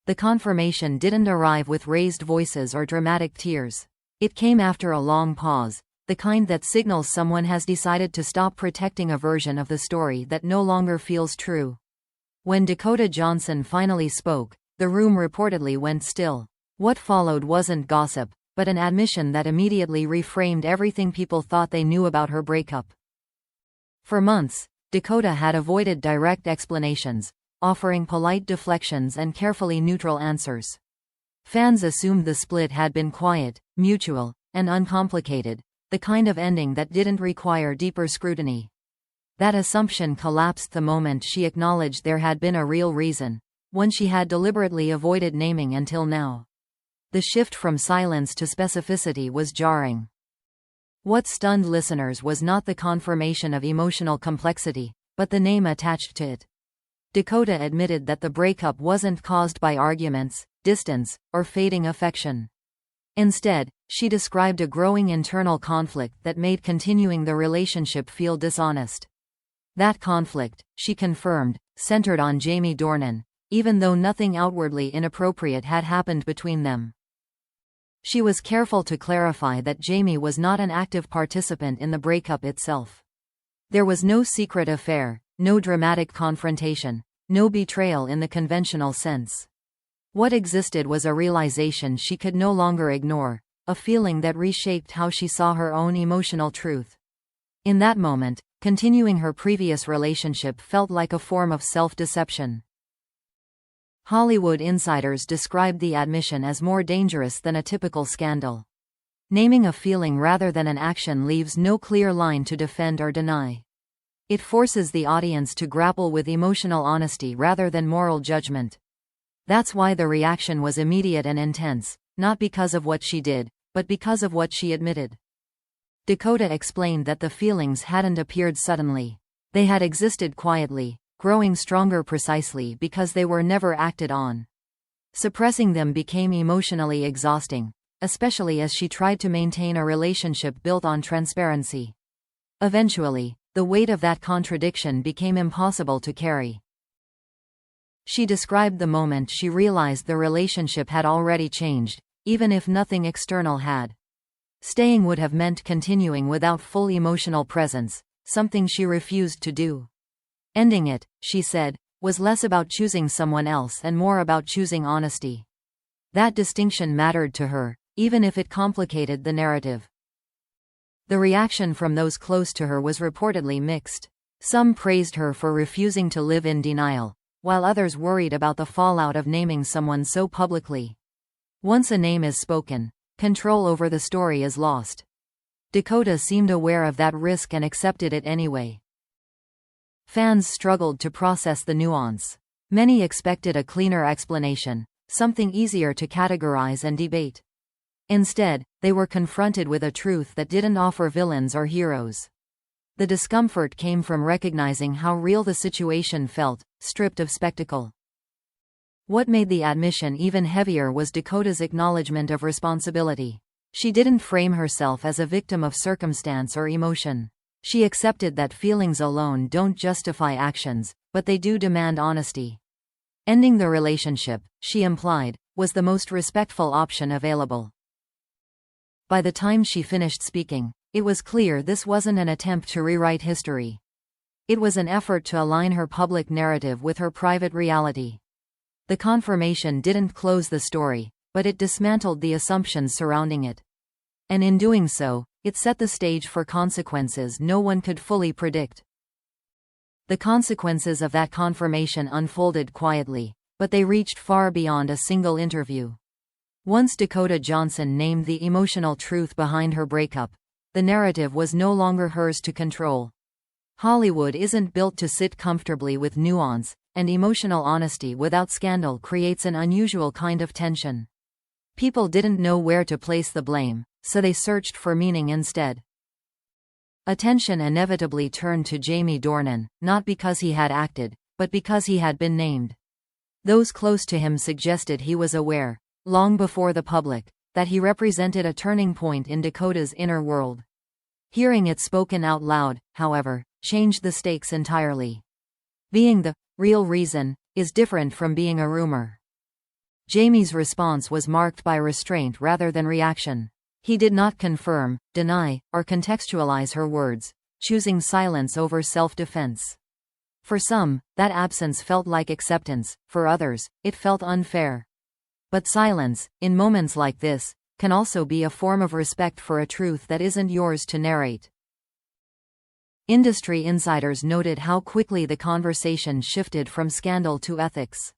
The confirmation didn't arrive with raised voices or dramatic tears. It came after a long pause, the kind that signals someone has decided to stop protecting a version of the story that no longer feels true. When Dakota Johnson finally spoke, the room reportedly went still. What followed wasn't gossip, but an admission that immediately reframed everything people thought they knew about her breakup. For months, Dakota had avoided direct explanations, offering polite deflections and carefully neutral answers. Fans assumed the split had been quiet, mutual, and uncomplicated, the kind of ending that didn't require deeper scrutiny. That assumption collapsed the moment she acknowledged there had been a real reason, one she had deliberately avoided naming until now. The shift from silence to specificity was jarring. What stunned listeners was not the confirmation of emotional complexity, but the name attached to it. Dakota admitted that the breakup wasn't caused by arguments, distance, or fading affection. Instead, she described a growing internal conflict that made continuing the relationship feel dishonest. That conflict, she confirmed, centered on Jamie Dornan, even though nothing outwardly inappropriate had happened between them. She was careful to clarify that Jamie was not an active participant in the breakup itself. There was no secret affair, no dramatic confrontation, no betrayal in the conventional sense. What existed was a realization she could no longer ignore, a feeling that reshaped how she saw her own emotional truth. In that moment, continuing her previous relationship felt like a form of self-deception. Hollywood insiders described the admission as more dangerous than a typical scandal. Naming a feeling rather than an action leaves no clear line to defend or deny. It forces the audience to grapple with emotional honesty rather than moral judgment. That's why the reaction was immediate and intense, not because of what she did, but because of what she admitted. Dakota explained that the feelings hadn't appeared suddenly. They had existed quietly, growing stronger precisely because they were never acted on. Suppressing them became emotionally exhausting, especially as she tried to maintain a relationship built on transparency. Eventually, the weight of that contradiction became impossible to carry. She described the moment she realized the relationship had already changed, even if nothing external had. Staying would have meant continuing without full emotional presence, something she refused to do. Ending it, she said, was less about choosing someone else and more about choosing honesty. That distinction mattered to her, even if it complicated the narrative. The reaction from those close to her was reportedly mixed. Some praised her for refusing to live in denial, while others worried about the fallout of naming someone so publicly. Once a name is spoken, control over the story is lost. Dakota seemed aware of that risk and accepted it anyway. Fans struggled to process the nuance. Many expected a cleaner explanation, something easier to categorize and debate. Instead, they were confronted with a truth that didn't offer villains or heroes. The discomfort came from recognizing how real the situation felt, stripped of spectacle. What made the admission even heavier was Dakota's acknowledgement of responsibility. She didn't frame herself as a victim of circumstance or emotion. She accepted that feelings alone don't justify actions, but they do demand honesty. Ending the relationship, she implied, was the most respectful option available. By the time she finished speaking, it was clear this wasn't an attempt to rewrite history. It was an effort to align her public narrative with her private reality. The confirmation didn't close the story, but it dismantled the assumptions surrounding it. And in doing so, it set the stage for consequences no one could fully predict. The consequences of that confirmation unfolded quietly, but they reached far beyond a single interview. Once Dakota Johnson named the emotional truth behind her breakup, the narrative was no longer hers to control. Hollywood isn't built to sit comfortably with nuance, and emotional honesty without scandal creates an unusual kind of tension. People didn't know where to place the blame, so they searched for meaning instead. Attention inevitably turned to Jamie Dornan, not because he had acted, but because he had been named. Those close to him suggested he was aware, long before the public, that he represented a turning point in Dakota's inner world. Hearing it spoken out loud, however, changed the stakes entirely. Being the real reason is different from being a rumor. Jamie's response was marked by restraint rather than reaction. He did not confirm, deny, or contextualize her words, choosing silence over self-defense. For some, that absence felt like acceptance; for others, it felt unfair. But silence, in moments like this, can also be a form of respect for a truth that isn't yours to narrate. Industry insiders noted how quickly the conversation shifted from scandal to ethics.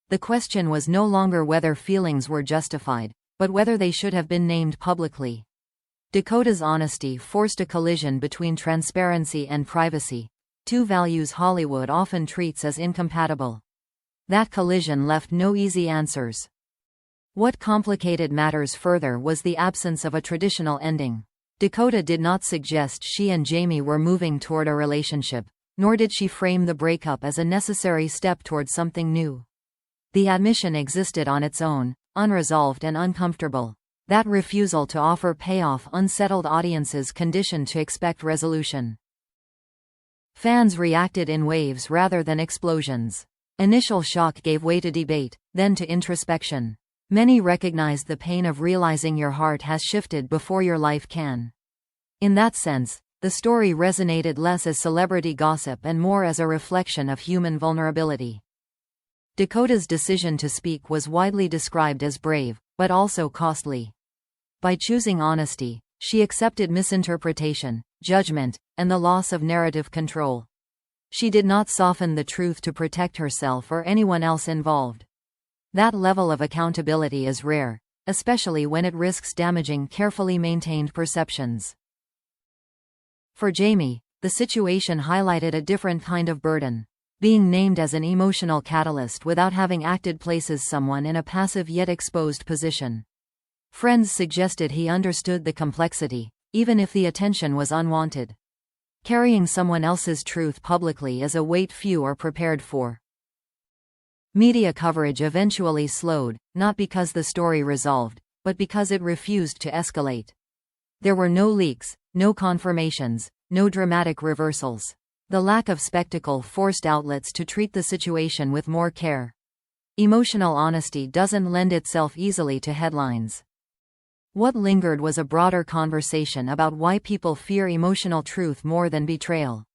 The question was no longer whether feelings were justified, but whether they should have been named publicly. Dakota's honesty forced a collision between transparency and privacy, two values Hollywood often treats as incompatible. That collision left no easy answers. What complicated matters further was the absence of a traditional ending. Dakota did not suggest she and Jamie were moving toward a relationship, nor did she frame the breakup as a necessary step toward something new. The admission existed on its own, unresolved and uncomfortable. That refusal to offer payoff unsettled audiences conditioned to expect resolution. Fans reacted in waves rather than explosions. Initial shock gave way to debate, then to introspection. Many recognized the pain of realizing your heart has shifted before your life can. In that sense, the story resonated less as celebrity gossip and more as a reflection of human vulnerability. Dakota's decision to speak was widely described as brave, but also costly. By choosing honesty, she accepted misinterpretation, judgment, and the loss of narrative control. She did not soften the truth to protect herself or anyone else involved. That level of accountability is rare, especially when it risks damaging carefully maintained perceptions. For Jamie, the situation highlighted a different kind of burden. Being named as an emotional catalyst without having acted places someone in a passive yet exposed position. Friends suggested he understood the complexity, even if the attention was unwanted. Carrying someone else's truth publicly is a weight few are prepared for. Media coverage eventually slowed, not because the story resolved, but because it refused to escalate. There were no leaks, no confirmations, no dramatic reversals. The lack of spectacle forced outlets to treat the situation with more care. Emotional honesty doesn't lend itself easily to headlines. What lingered was a broader conversation about why people fear emotional truth more than betrayal.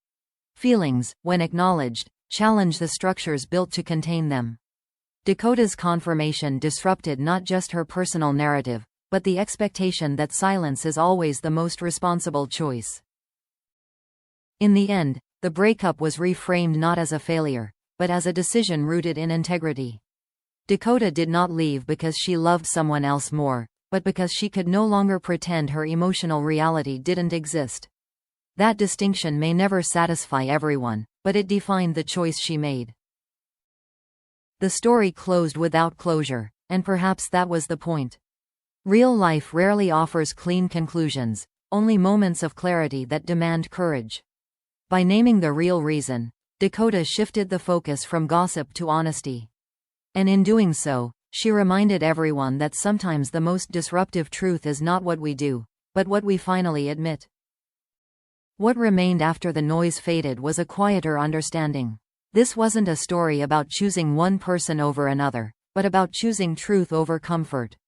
Feelings, when acknowledged, challenge the structures built to contain them. Dakota's confirmation disrupted not just her personal narrative, but the expectation that silence is always the most responsible choice. In the end, the breakup was reframed not as a failure, but as a decision rooted in integrity. Dakota did not leave because she loved someone else more, but because she could no longer pretend her emotional reality didn't exist. That distinction may never satisfy everyone, but it defined the choice she made. The story closed without closure, and perhaps that was the point. Real life rarely offers clean conclusions, only moments of clarity that demand courage. By naming the real reason, Dakota shifted the focus from gossip to honesty. And in doing so, she reminded everyone that sometimes the most disruptive truth is not what we do, but what we finally admit. What remained after the noise faded was a quieter understanding. This wasn't a story about choosing one person over another, but about choosing truth over comfort.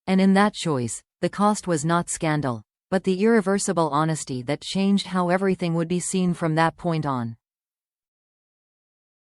And in that choice, the cost was not scandal, but the irreversible honesty that changed how everything would be seen from that point on.